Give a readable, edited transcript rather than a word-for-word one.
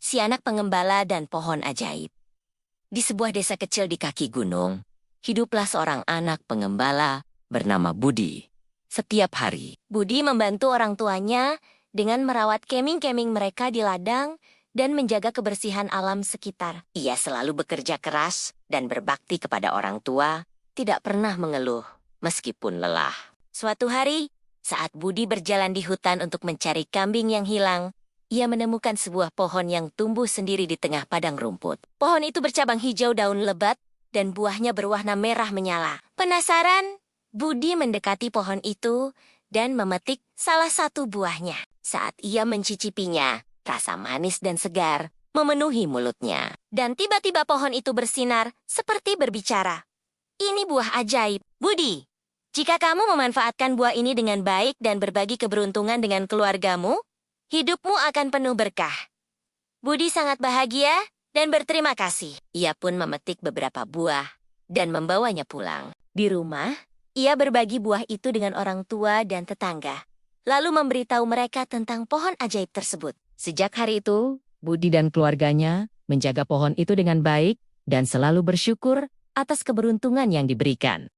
Si Anak Pengembala dan Pohon Ajaib. Di sebuah desa kecil di kaki gunung, hiduplah seorang anak pengembala bernama Budi. Setiap hari, Budi membantu orang tuanya dengan merawat keming-keming mereka di ladang dan menjaga kebersihan alam sekitar. Ia selalu bekerja keras dan berbakti kepada orang tua, tidak pernah mengeluh meskipun lelah. Suatu hari, saat Budi berjalan di hutan untuk mencari kambing yang hilang, ia menemukan sebuah pohon yang tumbuh sendiri di tengah padang rumput. Pohon itu bercabang hijau daun lebat dan buahnya berwarna merah menyala. Penasaran? Budi mendekati pohon itu dan memetik salah satu buahnya. Saat ia mencicipinya, rasa manis dan segar memenuhi mulutnya. Dan tiba-tiba pohon itu bersinar seperti berbicara. Ini buah ajaib, Budi. Jika kamu memanfaatkan buah ini dengan baik dan berbagi keberuntungan dengan keluargamu, hidupmu akan penuh berkah. Budi sangat bahagia dan berterima kasih. Ia pun memetik beberapa buah dan membawanya pulang. Di rumah, ia berbagi buah itu dengan orang tua dan tetangga, lalu memberitahu mereka tentang pohon ajaib tersebut. Sejak hari itu, Budi dan keluarganya menjaga pohon itu dengan baik dan selalu bersyukur atas keberuntungan yang diberikan.